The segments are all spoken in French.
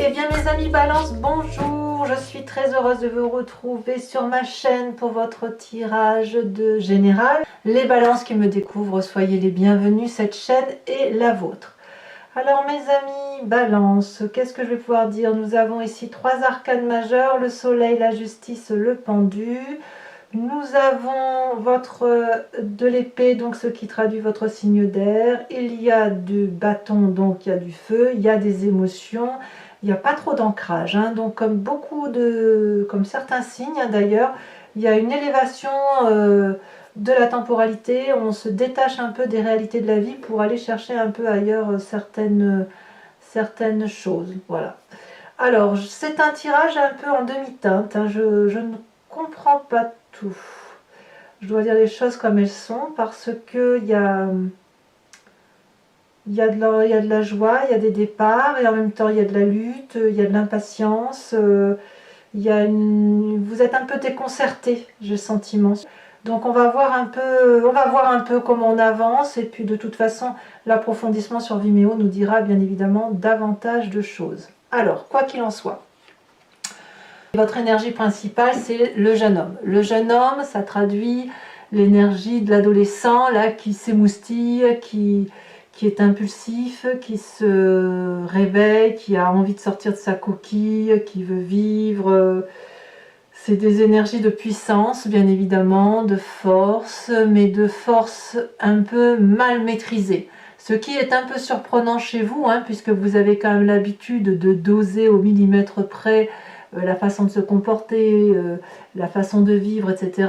Eh bien mes amis Balance, bonjour, je suis très heureuse de vous retrouver sur ma chaîne pour votre tirage de général. Les Balances qui me découvrent, soyez les bienvenus, cette chaîne est la vôtre. Alors mes amis Balance, qu'est-ce que je vais pouvoir dire? Nous avons ici trois arcanes majeures, le soleil, la justice, le pendu. Nous avons de l'épée, donc ce qui traduit votre signe d'air. Il y a du bâton, donc il y a du feu, il y a des émotions. Il n'y a pas trop d'ancrage, hein. Donc comme certains signes, hein, d'ailleurs, il y a une élévation de la temporalité. On se détache un peu des réalités de la vie pour aller chercher un peu ailleurs certaines choses. Voilà. Alors, c'est un tirage un peu en demi-teinte, hein. Je ne comprends pas tout. Je dois dire les choses comme elles sont parce que il y a de la joie, il y a des départs, et en même temps il y a de la lutte, il y a de l'impatience, vous êtes un peu déconcerté, j'ai le sentiment. Donc on va voir un peu comment on avance, et puis de toute façon l'approfondissement sur Vimeo nous dira bien évidemment davantage de choses. Alors, quoi qu'il en soit, votre énergie principale, c'est le jeune homme. Le jeune homme, ça traduit l'énergie de l'adolescent là qui s'émoustille, qui est impulsif, qui se réveille, qui a envie de sortir de sa coquille, qui veut vivre. C'est des énergies de puissance, bien évidemment, de force, mais de force un peu mal maîtrisée. Ce qui est un peu surprenant chez vous, hein, puisque vous avez quand même l'habitude de doser au millimètre près la façon de se comporter, la façon de vivre, etc.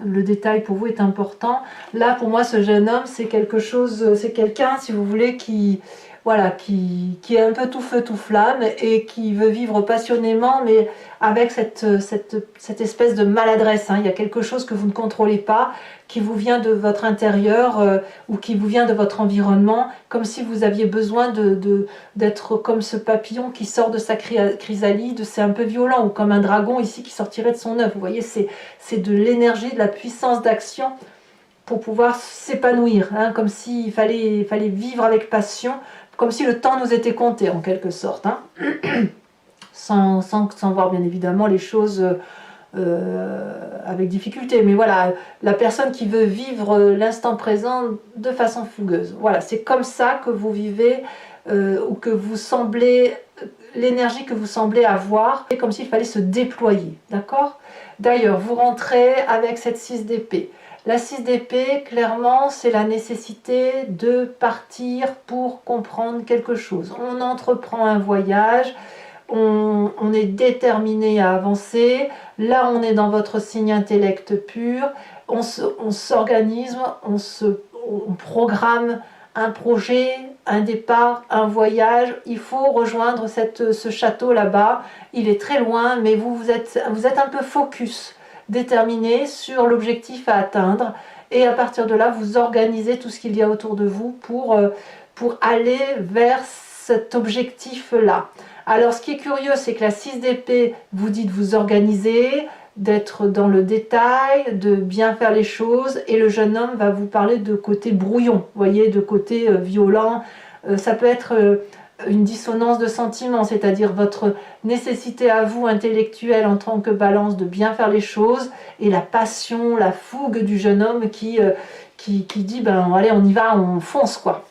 Le détail pour vous est important. Là, pour moi, ce jeune homme, c'est quelqu'un, si vous voulez, qui est un peu tout feu, tout flamme, et qui veut vivre passionnément, mais avec cette espèce de maladresse, hein. Il y a quelque chose que vous ne contrôlez pas, qui vous vient de votre intérieur, ou qui vous vient de votre environnement, comme si vous aviez besoin d'être comme ce papillon qui sort de sa chrysalide. C'est un peu violent, ou comme un dragon ici qui sortirait de son œuf. Vous voyez, c'est de l'énergie, de la puissance d'action pour pouvoir s'épanouir, hein, comme s'il fallait vivre avec passion, comme si le temps nous était compté en quelque sorte, hein. sans voir bien évidemment les choses avec difficulté, mais voilà, la personne qui veut vivre l'instant présent de façon fougueuse. Voilà, c'est comme ça que vous vivez, ou que vous semblez, l'énergie que vous semblez avoir, c'est comme s'il fallait se déployer, d'accord? D'ailleurs, vous rentrez avec cette 6 d'épée. La 6 d'épée, clairement, c'est la nécessité de partir pour comprendre quelque chose. On entreprend un voyage, on est déterminé à avancer. Là, on est dans votre signe intellect pur. On s'organise, on programme un projet, un départ, un voyage. Il faut rejoindre ce château là-bas. Il est très loin, mais vous êtes un peu focus, déterminé sur l'objectif à atteindre, et à partir de là vous organisez tout ce qu'il y a autour de vous pour aller vers cet objectif là. Alors ce qui est curieux, c'est que la 6 d'épée vous dit de vous organiser, d'être dans le détail, de bien faire les choses, et le jeune homme va vous parler de côté brouillon, vous voyez, de côté violent. Ça peut être une dissonance de sentiments, c'est-à-dire votre nécessité à vous intellectuelle en tant que balance de bien faire les choses, et la passion, la fougue du jeune homme qui dit ben allez, on y va, on fonce quoi.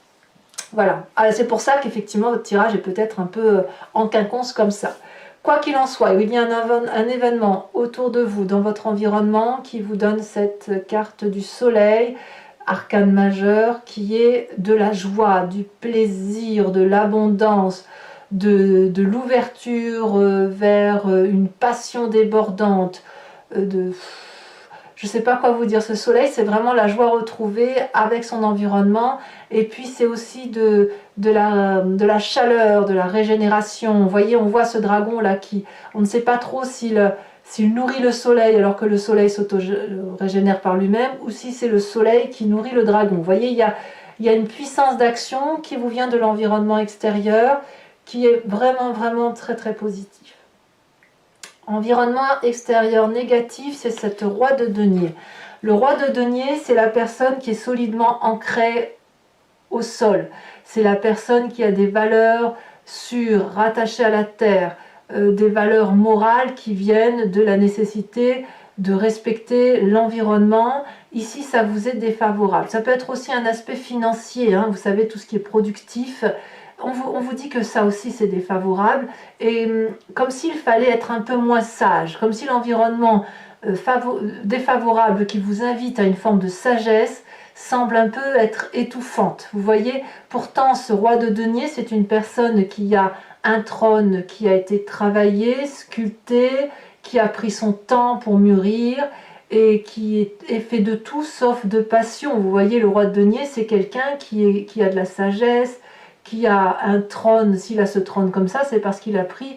Voilà, c'est pour ça qu'effectivement votre tirage est peut-être un peu en quinconce comme ça. Quoi qu'il en soit, il y a un événement autour de vous, dans votre environnement, qui vous donne cette carte du soleil, arcane majeur, qui est de la joie, du plaisir, de l'abondance, de l'ouverture vers une passion débordante, je ne sais pas quoi vous dire. Ce soleil, c'est vraiment la joie retrouvée avec son environnement, et puis c'est aussi de la chaleur, de la régénération. Vous voyez, on voit ce dragon là on ne sait pas trop s'il nourrit le soleil alors que le soleil s'auto-régénère par lui-même, ou si c'est le soleil qui nourrit le dragon. Vous voyez, il y a une puissance d'action qui vous vient de l'environnement extérieur, qui est vraiment, vraiment très, très positif. Environnement extérieur négatif, c'est cette roi de denier. Le roi de denier, c'est la personne qui est solidement ancrée au sol. C'est la personne qui a des valeurs rattaché à la terre, des valeurs morales qui viennent de la nécessité de respecter l'environnement. Ici, ça vous est défavorable. Ça peut être aussi un aspect financier, hein, vous savez, tout ce qui est productif. On vous dit que ça aussi, c'est défavorable. Et comme s'il fallait être un peu moins sage, comme si l'environnement défavorable qui vous invite à une forme de sagesse semble un peu être étouffante. Vous voyez, pourtant, ce roi de denier, c'est une personne qui a un trône qui a été travaillé, sculpté, qui a pris son temps pour mûrir et qui est fait de tout sauf de passion. Vous voyez, le roi de denier, c'est quelqu'un qui a de la sagesse, qui a un trône. S'il a ce trône comme ça, c'est parce qu'il a pris,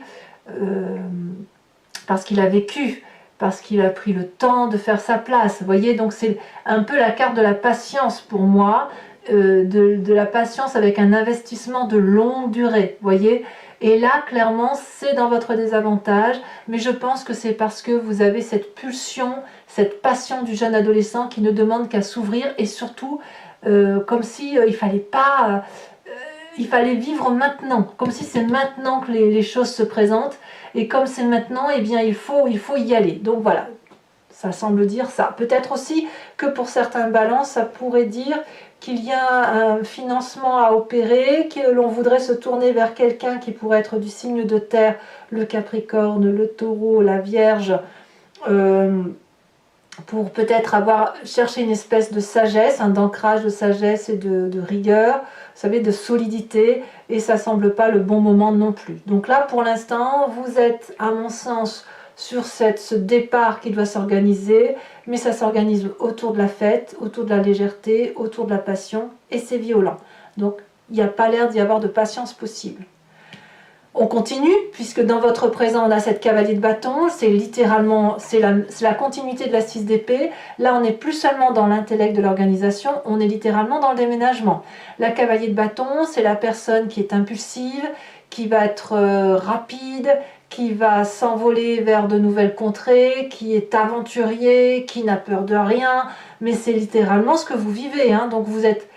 parce qu'il a vécu, parce qu'il a pris le temps de faire sa place. Vous voyez, donc c'est un peu la carte de la patience pour moi, de la patience avec un investissement de longue durée. Vous voyez, et là, clairement, c'est dans votre désavantage, mais je pense que c'est parce que vous avez cette pulsion, cette passion du jeune adolescent qui ne demande qu'à s'ouvrir, et surtout, comme si il fallait vivre maintenant, comme si c'est maintenant que les choses se présentent, et comme c'est maintenant, eh bien, il faut y aller. Donc voilà, ça semble dire ça. Peut-être aussi que pour certains balances, ça pourrait dire qu'il y a un financement à opérer, que l'on voudrait se tourner vers quelqu'un qui pourrait être du signe de terre, le Capricorne, le Taureau, la Vierge, pour peut-être cherché une espèce de sagesse, d'ancrage de sagesse et de rigueur, vous savez, de solidité, et ça semble pas le bon moment non plus. Donc là, pour l'instant, vous êtes, à mon sens, sur ce départ qui doit s'organiser, mais ça s'organise autour de la fête, autour de la légèreté, autour de la passion, et c'est violent. Donc, il n'y a pas l'air d'y avoir de patience possible. On continue, puisque dans votre présent, on a cette cavalier de bâton, c'est littéralement, c'est la continuité de la 6 d'épée. Là, on n'est plus seulement dans l'intellect de l'organisation, on est littéralement dans le déménagement. La cavalier de bâton, c'est la personne qui est impulsive, qui va être rapide, qui va s'envoler vers de nouvelles contrées, qui est aventurier, qui n'a peur de rien, mais c'est littéralement ce que vous vivez, hein. Donc vous êtes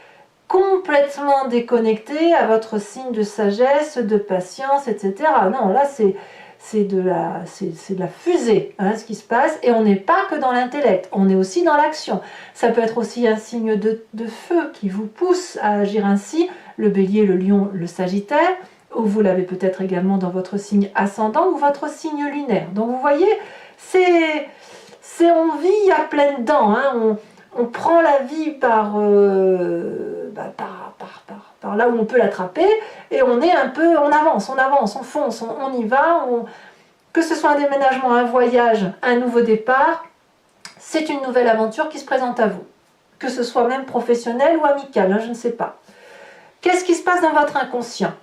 complètement déconnecté à votre signe de sagesse, de patience, etc. Non, là c'est de la fusée, hein, ce qui se passe, et on n'est pas que dans l'intellect, on est aussi dans l'action. Ça peut être aussi un signe de feu qui vous pousse à agir ainsi, le bélier, le lion, le sagittaire, ou vous l'avez peut-être également dans votre signe ascendant ou votre signe lunaire. Donc vous voyez, on vit à pleines dents, hein, on prend la vie par là où on peut l'attraper, et on est un peu, on avance, on fonce, on y va, que ce soit un déménagement, un voyage, un nouveau départ, c'est une nouvelle aventure qui se présente à vous, que ce soit même professionnel ou amical, hein, je ne sais pas. Qu'est-ce qui se passe dans votre inconscient?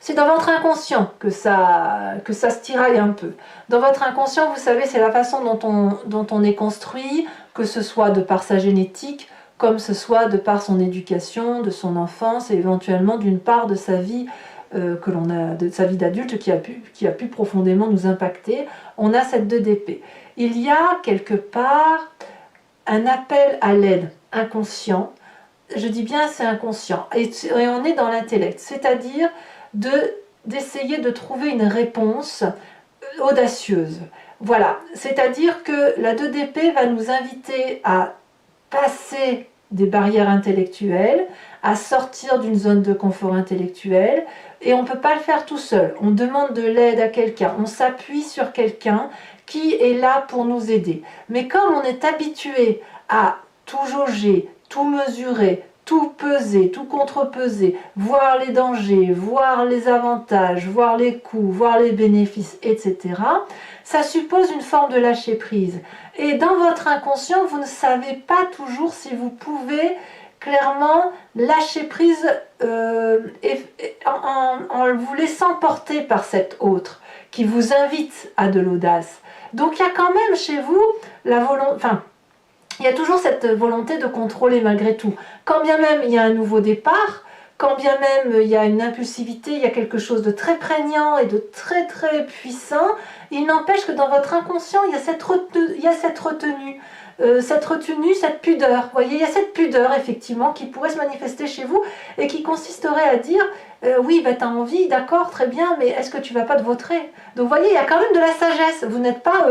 C'est dans votre inconscient que ça se tiraille un peu. Dans votre inconscient, vous savez, c'est la façon dont on est construit, que ce soit de par sa génétique, comme ce soit de par son éducation, de son enfance, et éventuellement d'une part de sa vie de sa vie d'adulte qui a pu profondément nous impacter. On a cette 2 d'épée. Il y a quelque part un appel à l'aide inconscient. Je dis bien c'est inconscient. Et on est dans l'intellect, c'est-à-dire d'essayer de trouver une réponse audacieuse. Voilà, c'est-à-dire que la 2 d'épée va nous inviter à passer des barrières intellectuelles, à sortir d'une zone de confort intellectuel, et on ne peut pas le faire tout seul. On demande de l'aide à quelqu'un, on s'appuie sur quelqu'un qui est là pour nous aider. Mais comme on est habitué à tout jauger, tout mesurer, tout peser, tout contrepeser, voir les dangers, voir les avantages, voir les coûts, voir les bénéfices, etc., ça suppose une forme de lâcher prise. Et dans votre inconscient, vous ne savez pas toujours si vous pouvez clairement lâcher prise en vous laissant porter par cet autre qui vous invite à de l'audace. Donc il y a quand même chez vous la volonté... Enfin, il y a toujours cette volonté de contrôler malgré tout. Quand bien même il y a un nouveau départ, quand bien même il y a une impulsivité, il y a quelque chose de très prégnant et de très très puissant, il n'empêche que dans votre inconscient, il y a cette retenue. cette retenue, cette pudeur. Vous voyez, il y a cette pudeur effectivement qui pourrait se manifester chez vous et qui consisterait à dire oui, bah, tu as envie, d'accord, très bien, mais est-ce que tu vas pas te vautrer? Donc vous voyez, il y a quand même de la sagesse. Vous n'êtes pas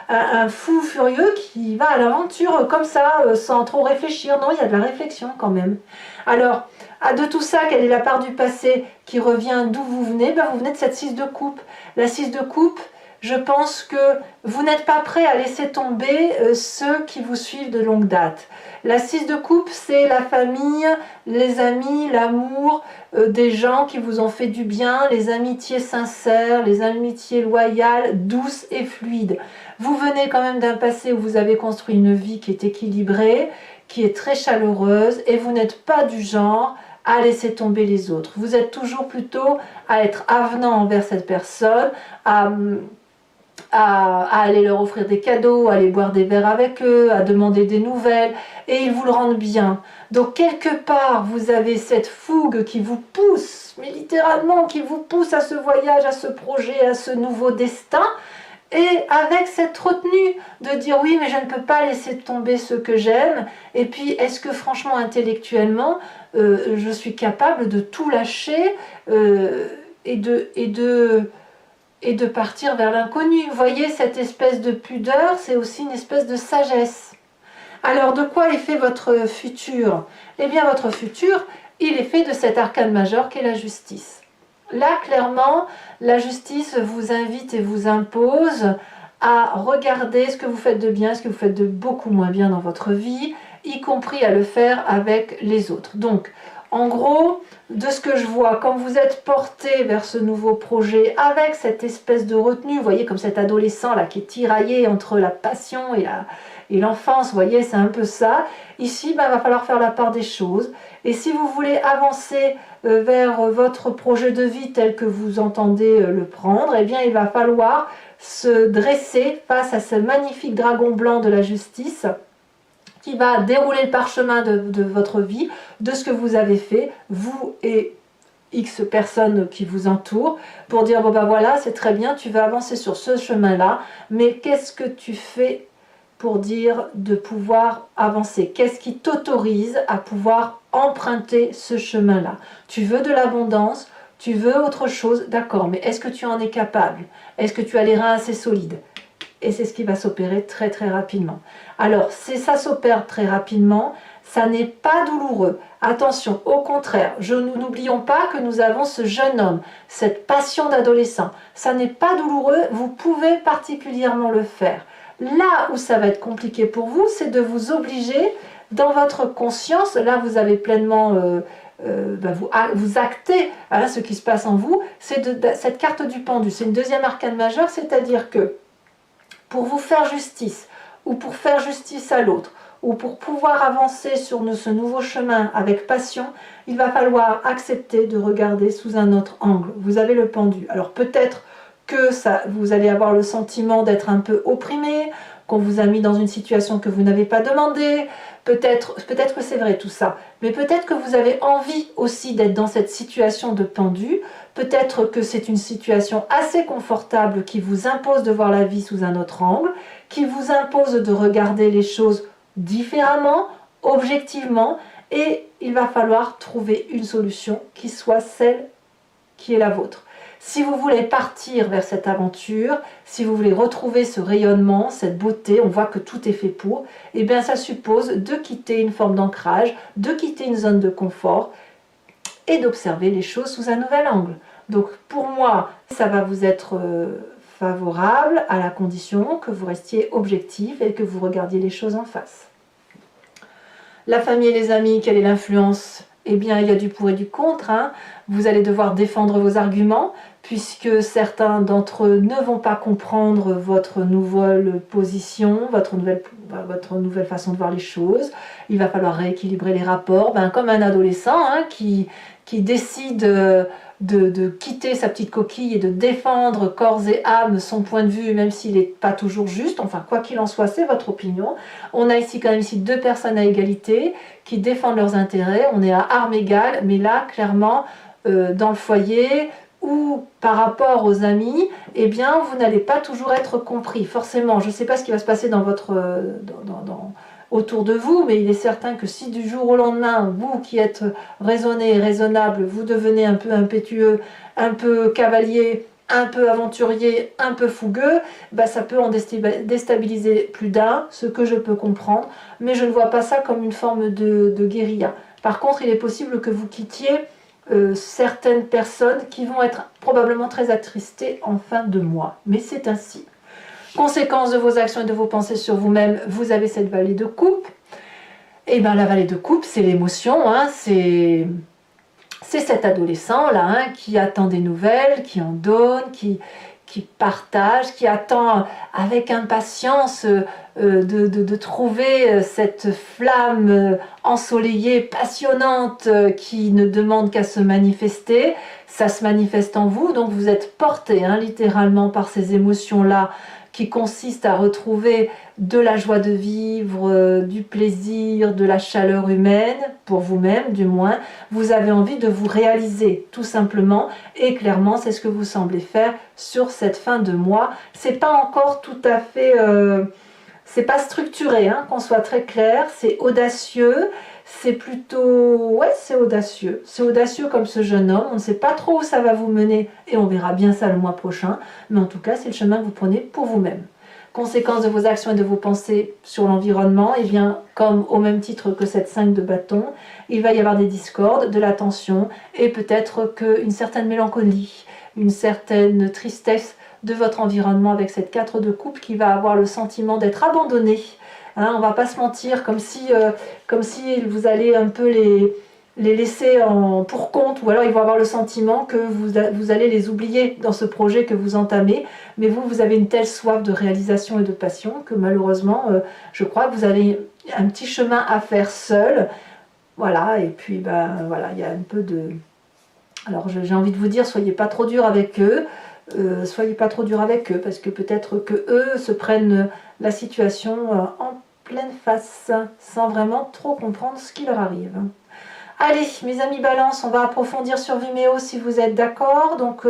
un fou furieux qui va à l'aventure comme ça, sans trop réfléchir. Non, il y a de la réflexion quand même. Alors, de tout ça, quelle est la part du passé qui revient d'où vous venez? Ben, vous venez de cette 6 de coupe. La 6 de coupe, je pense que vous n'êtes pas prêt à laisser tomber ceux qui vous suivent de longue date. La 6 de coupe, c'est la famille, les amis, l'amour, des gens qui vous ont fait du bien, les amitiés sincères, les amitiés loyales, douces et fluides. Vous venez quand même d'un passé où vous avez construit une vie qui est équilibrée, qui est très chaleureuse, et vous n'êtes pas du genre à laisser tomber les autres. Vous êtes toujours plutôt à être avenant envers cette personne, à aller leur offrir des cadeaux, à aller boire des verres avec eux, à demander des nouvelles, et ils vous le rendent bien. Donc quelque part, vous avez cette fougue qui vous pousse, mais littéralement qui vous pousse à ce voyage, à ce projet, à ce nouveau destin, et avec cette retenue de dire oui, mais je ne peux pas laisser tomber ceux que j'aime, et puis est-ce que franchement, intellectuellement, je suis capable de tout lâcher et de partir vers l'inconnu. Vous voyez, cette espèce de pudeur, c'est aussi une espèce de sagesse. Alors, de quoi est fait votre futur? Eh bien, votre futur, il est fait de cet arcane majeur qu'est la justice. Là, clairement, la justice vous invite et vous impose à regarder ce que vous faites de bien, ce que vous faites de beaucoup moins bien dans votre vie, y compris à le faire avec les autres. Donc, en gros, de ce que je vois, quand vous êtes porté vers ce nouveau projet avec cette espèce de retenue, vous voyez, comme cet adolescent là qui est tiraillé entre la passion et l'enfance, vous voyez, c'est un peu ça. Ici, ben, il va falloir faire la part des choses. Et si vous voulez avancer vers votre projet de vie tel que vous entendez le prendre, eh bien, il va falloir se dresser face à ce magnifique dragon blanc de la justice qui va dérouler le parchemin de votre vie, de ce que vous avez fait, vous et X personnes qui vous entourent, pour dire, bon ben voilà, c'est très bien, tu vas avancer sur ce chemin-là, mais qu'est-ce que tu fais pour dire de pouvoir avancer? Qu'est-ce qui t'autorise à pouvoir emprunter ce chemin-là? Tu veux de l'abondance, tu veux autre chose, d'accord, mais est-ce que tu en es capable? Est-ce que tu as les reins assez solides? Et c'est ce qui va s'opérer très très rapidement. Alors, si ça s'opère très rapidement, ça n'est pas douloureux. Attention, au contraire, n'oublions pas que nous avons ce jeune homme, cette passion d'adolescent. Ça n'est pas douloureux, vous pouvez particulièrement le faire. Là où ça va être compliqué pour vous, c'est de vous obliger dans votre conscience, là vous avez pleinement... vous actez hein, ce qui se passe en vous, c'est cette carte du pendu. C'est une deuxième arcane majeure, c'est-à-dire que pour vous faire justice, ou pour faire justice à l'autre, ou pour pouvoir avancer sur ce nouveau chemin avec passion, il va falloir accepter de regarder sous un autre angle. Vous avez le pendu. Alors peut-être que vous allez avoir le sentiment d'être un peu opprimé, qu'on vous a mis dans une situation que vous n'avez pas demandé, peut-être que c'est vrai tout ça, mais peut-être que vous avez envie aussi d'être dans cette situation de pendu, peut-être que c'est une situation assez confortable qui vous impose de voir la vie sous un autre angle, qui vous impose de regarder les choses différemment, objectivement, et il va falloir trouver une solution qui soit celle qui est la vôtre. Si vous voulez partir vers cette aventure, si vous voulez retrouver ce rayonnement, cette beauté, on voit que tout est fait pour, et bien ça suppose de quitter une forme d'ancrage, de quitter une zone de confort et d'observer les choses sous un nouvel angle. Donc pour moi, ça va vous être favorable à la condition que vous restiez objectif et que vous regardiez les choses en face. La famille et les amis, quelle est l'influence? Eh bien, il y a du pour et du contre. Hein. Vous allez devoir défendre vos arguments, puisque certains d'entre eux ne vont pas comprendre votre nouvelle position, votre nouvelle façon de voir les choses. Il va falloir rééquilibrer les rapports, comme un adolescent hein, qui décide de quitter sa petite coquille et de défendre corps et âme son point de vue, même s'il n'est pas toujours juste. Enfin, quoi qu'il en soit, c'est votre opinion. On a ici quand même deux personnes à égalité qui défendent leurs intérêts. On est à armes égales, mais là, clairement, dans le foyer, ou par rapport aux amis, eh bien, vous n'allez pas toujours être compris. Forcément, je ne sais pas ce qui va se passer dans votre, autour de vous, mais il est certain que si du jour au lendemain, vous qui êtes raisonné et raisonnable, vous devenez un peu impétueux, un peu cavalier, un peu aventurier, un peu fougueux, bah ça peut en déstabiliser plus d'un, ce que je peux comprendre, mais je ne vois pas ça comme une forme de guérilla. Par contre, il est possible que vous quittiez certaines personnes qui vont être probablement très attristées en fin de mois, mais c'est ainsi. Conséquence de vos actions et de vos pensées sur vous-même, vous avez cette vallée de coupe. Et bien la vallée de coupe, c'est l'émotion, hein, c'est cet adolescent-là hein, qui attend des nouvelles, qui en donne, qui partage, qui attend avec impatience de trouver cette flamme ensoleillée, passionnante, qui ne demande qu'à se manifester. Ça se manifeste en vous, donc vous êtes porté hein, littéralement par ces émotions-là qui consistent à retrouver de la joie de vivre, du plaisir, de la chaleur humaine, pour vous-même du moins. Vous avez envie de vous réaliser tout simplement et clairement c'est ce que vous semblez faire sur cette fin de mois. C'est pas encore tout à fait... c'est pas structuré, hein, qu'on soit très clair, c'est audacieux, c'est plutôt... ouais, c'est audacieux. C'est audacieux comme ce jeune homme, on ne sait pas trop où ça va vous mener et on verra bien ça le mois prochain, mais en tout cas, c'est le chemin que vous prenez pour vous-même. Conséquence de vos actions et de vos pensées sur l'environnement, et bien, comme au même titre que cette 5 de bâton, il va y avoir des discordes, de la tension et peut-être qu'une certaine mélancolie, une certaine tristesse de votre environnement avec cette 4 de coupe qui va avoir le sentiment d'être abandonné. Hein, on va pas se mentir, comme si vous allez un peu les laisser pour compte, ou alors ils vont avoir le sentiment que vous allez les oublier dans ce projet que vous entamez, mais vous avez une telle soif de réalisation et de passion que malheureusement, je crois que vous avez un petit chemin à faire seul. Voilà, et puis ben voilà, il y a un peu de... Alors j'ai envie de vous dire, soyez pas trop dur avec eux, soyez pas trop dur avec eux, parce que peut-être que eux se prennent la situation en pleine face, sans vraiment trop comprendre ce qui leur arrive. Allez, mes amis Balance, on va approfondir sur Vimeo si vous êtes d'accord. Donc,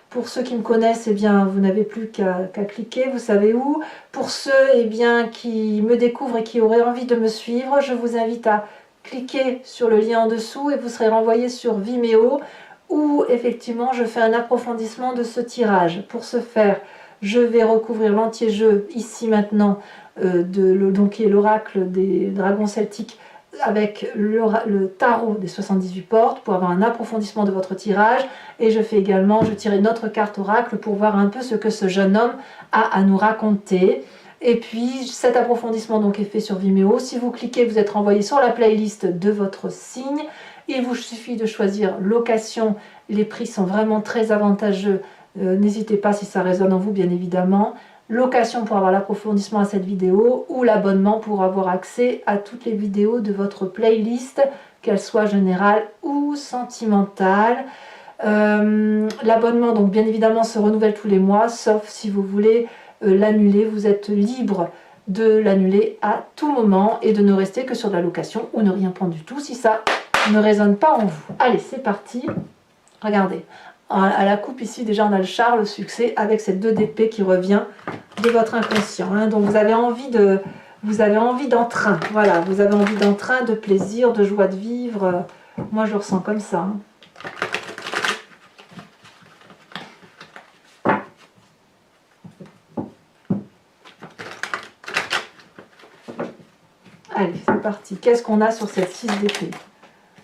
pour ceux qui me connaissent, eh bien, vous n'avez plus qu'à cliquer, vous savez où. Pour ceux eh bien, qui me découvrent et qui auraient envie de me suivre, je vous invite à cliquer sur le lien en dessous et vous serez renvoyé sur Vimeo où effectivement je fais un approfondissement de ce tirage. Pour ce faire, je vais recouvrir l'entier jeu ici maintenant, donc qui est l'oracle des dragons celtiques, avec le tarot des 78 portes pour avoir un approfondissement de votre tirage, et je tire une autre carte oracle pour voir un peu ce que ce jeune homme a à nous raconter. Et puis cet approfondissement donc est fait sur Vimeo. Si vous cliquez, vous êtes renvoyé sur la playlist de votre signe. Il vous suffit de choisir location, les prix sont vraiment très avantageux, n'hésitez pas si ça résonne en vous bien évidemment. Location pour avoir l'approfondissement à cette vidéo ou l'abonnement pour avoir accès à toutes les vidéos de votre playlist, qu'elles soient générales ou sentimentales. L'abonnement donc bien évidemment se renouvelle tous les mois, sauf si vous voulez l'annuler, vous êtes libre de l'annuler à tout moment et de ne rester que sur de la location ou ne rien prendre du tout si ça ne résonne pas en vous. Allez, c'est parti. Regardez. À la coupe ici, déjà on a le char, le succès, avec cette 2 d'épée qui revient de votre inconscient. Hein. Donc vous avez envie d'entrain. Voilà, vous avez envie d'entrain, de plaisir, de joie de vivre. Moi je le ressens comme ça. Hein. Allez, c'est parti. Qu'est-ce qu'on a sur cette 6 d'épée?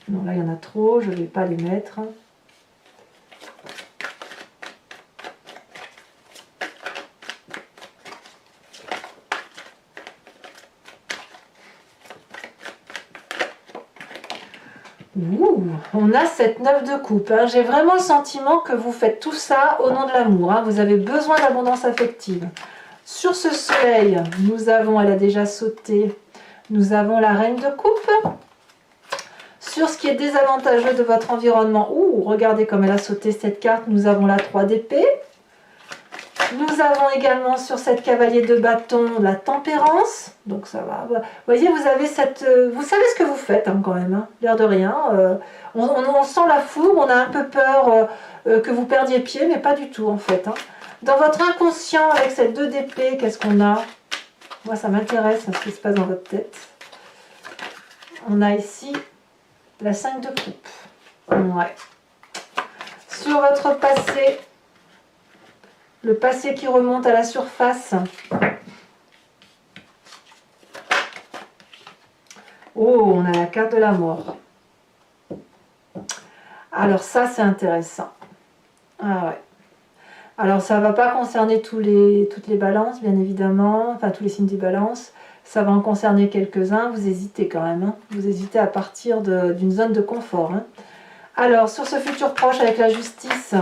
Non, là il y en a trop, je ne vais pas les mettre. Ouh, on a cette 9 de coupe. Hein. J'ai vraiment le sentiment que vous faites tout ça au nom de l'amour. Hein. Vous avez besoin d'abondance affective. Sur ce soleil, nous avons, elle a déjà sauté, nous avons la reine de coupe. Sur ce qui est désavantageux de votre environnement, ouh, regardez comme elle a sauté cette carte, nous avons la 3 d'épée. Nous avons également sur cette cavalier de bâton la tempérance. Donc ça va. Vous voyez, vous avez cette... vous savez ce que vous faites hein, quand même, hein, l'air de rien. On sent la fougue, on a un peu peur que vous perdiez pied, mais pas du tout en fait. Hein. Dans votre inconscient, avec cette 2 d'épée, qu'est-ce qu'on a? Moi, ça m'intéresse ce qui se passe dans votre tête. On a ici la 5 de coupe. Ouais. Sur votre passé, le passé qui remonte à la surface. Oh, on a la carte de la mort. Alors ça, c'est intéressant. Ah ouais. Alors ça ne va pas concerner toutes les balances, bien évidemment, enfin tous les signes du balance. Ça va en concerner quelques-uns. Vous hésitez quand même. Hein. Vous hésitez à partir d'une zone de confort. Hein. Alors, sur ce futur proche avec la justice,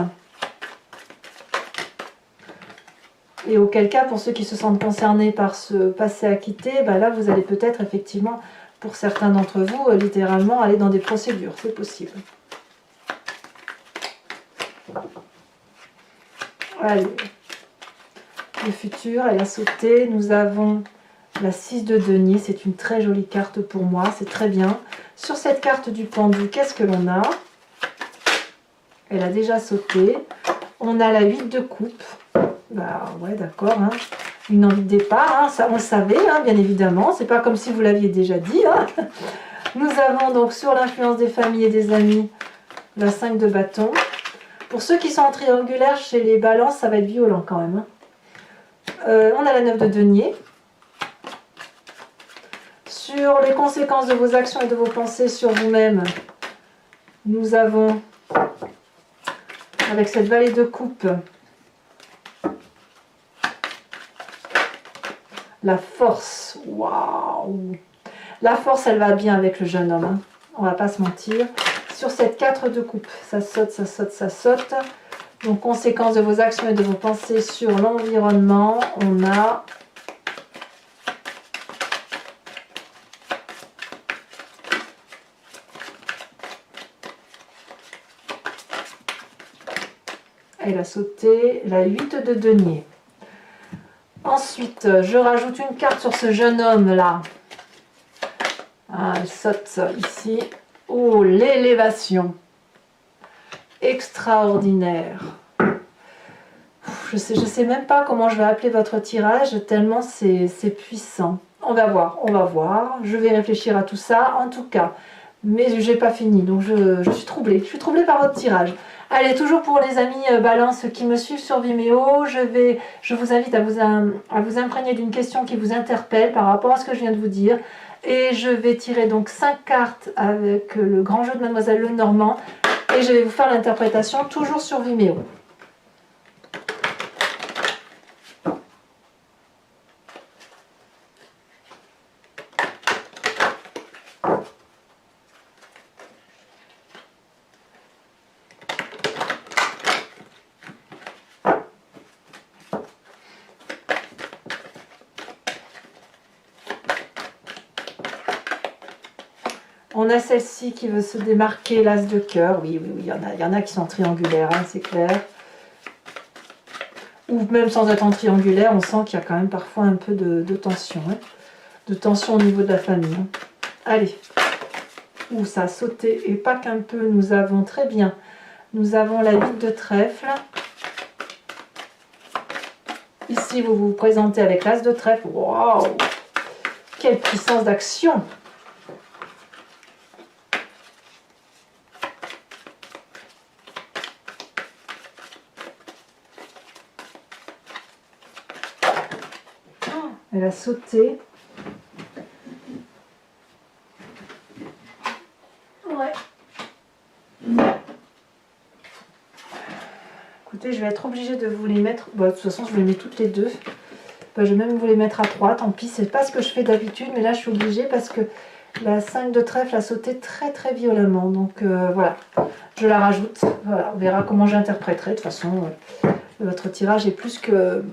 et auquel cas, pour ceux qui se sentent concernés par ce passé acquitté, bah là, vous allez peut-être effectivement, pour certains d'entre vous, littéralement aller dans des procédures. C'est possible. Allez. Le futur, elle a sauté. Nous avons la 6 de denier. C'est une très jolie carte pour moi. C'est très bien. Sur cette carte du pendu, qu'est-ce que l'on a? Elle a déjà sauté. On a la 8 de coupe. Bah ouais, d'accord. Hein. Une envie de départ. Hein. Ça, on le savait, hein, bien évidemment. C'est pas comme si vous l'aviez déjà dit. Hein. Nous avons donc sur l'influence des familles et des amis la 5 de bâton. Pour ceux qui sont en triangulaire chez les balances, ça va être violent quand même. Hein. On a la 9 de denier. Sur les conséquences de vos actions et de vos pensées sur vous-même, nous avons, avec cette vallée de coupe, la force. Waouh! La force, elle va bien avec le jeune homme. Hein. On va pas se mentir. Sur cette 4 de coupe, ça saute, ça saute, ça saute. Donc, conséquences de vos actions et de vos pensées sur l'environnement, on a elle a sauté la 8 de denier. Ensuite, je rajoute une carte sur ce jeune homme-là. Ah, elle saute ici. Oh, l'élévation. Extraordinaire. Je sais même pas comment je vais appeler votre tirage, tellement c'est puissant. On va voir, on va voir. Je vais réfléchir à tout ça, en tout cas. Mais j'ai pas fini, donc je suis troublée. Je suis troublée par votre tirage. Allez, toujours pour les amis Balance qui me suivent sur Vimeo, je vous invite à vous imprégner d'une question qui vous interpelle par rapport à ce que je viens de vous dire. Et je vais tirer donc 5 cartes avec le grand jeu de Mademoiselle Lenormand. Et je vais vous faire l'interprétation toujours sur Vimeo. On a celle-ci qui veut se démarquer, l'as de cœur. Oui, il y en a qui sont triangulaires, hein, c'est clair. Ou même sans être en triangulaire, on sent qu'il y a quand même parfois un peu de tension. Hein, de tension au niveau de la famille. Hein. Allez. Ouh, ça a sauté. Et pas qu'un peu, nous avons très bien. Nous avons la 8 de trèfle. Ici, vous vous présentez avec l'as de trèfle. Waouh! Quelle puissance d'action! Elle a sauté. Ouais. Écoutez, je vais être obligée de vous les mettre. Bon, de toute façon, je vous les mets toutes les deux. Ben, je vais même vous les mettre à 3. Tant pis, c'est pas ce que je fais d'habitude. Mais là, je suis obligée parce que la 5 de trèfle a sauté très très violemment. Donc voilà, je la rajoute. Voilà, on verra comment j'interpréterai. De toute façon, votre tirage est plus que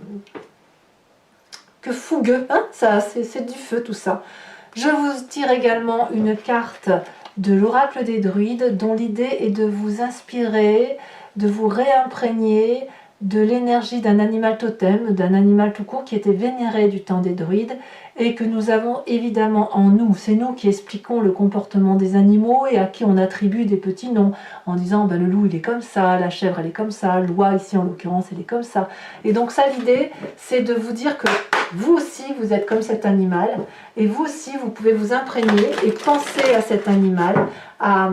fougueux, hein, ça c'est du feu tout ça. Je vous tire également une carte de l'oracle des druides dont l'idée est de vous inspirer, de vous réimprégner de l'énergie d'un animal totem, d'un animal tout court qui était vénéré du temps des druides et que nous avons évidemment en nous. C'est nous qui expliquons le comportement des animaux et à qui on attribue des petits noms en disant ben, le loup il est comme ça, la chèvre elle est comme ça, l'oie ici en l'occurrence elle est comme ça. Et donc ça l'idée c'est de vous dire que vous aussi vous êtes comme cet animal et vous aussi vous pouvez vous imprégner et penser à cet animal, à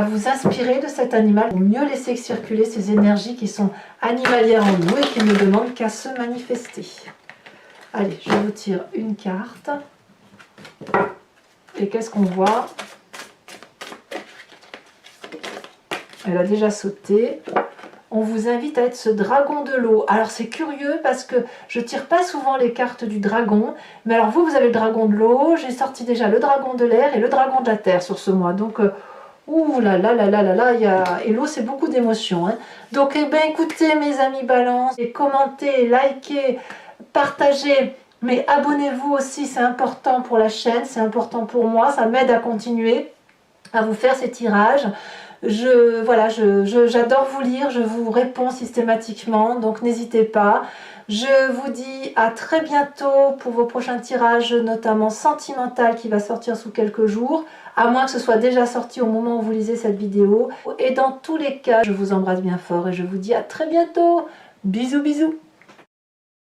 vous inspirer de cet animal pour mieux laisser circuler ces énergies qui sont animalières en nous et qui ne demandent qu'à se manifester. Allez, je vous tire une carte. Et qu'est-ce qu'on voit? Elle a déjà sauté. On vous invite à être ce dragon de l'eau. Alors c'est curieux parce que je ne tire pas souvent les cartes du dragon. Mais alors vous avez le dragon de l'eau. J'ai sorti déjà le dragon de l'air et le dragon de la terre sur ce mois. Donc, ouh là là là là là là, et l'eau c'est beaucoup d'émotions. Hein. Donc eh bien écoutez mes amis balance, et commentez, likez, partagez. Mais abonnez-vous aussi, c'est important pour la chaîne, c'est important pour moi. Ça m'aide à continuer à vous faire ces tirages. J'adore vous lire, je vous réponds systématiquement, donc n'hésitez pas. Je vous dis à très bientôt pour vos prochains tirages, notamment Sentimental qui va sortir sous quelques jours, à moins que ce soit déjà sorti au moment où vous lisez cette vidéo. Et dans tous les cas, je vous embrasse bien fort et je vous dis à très bientôt. Bisous bisous.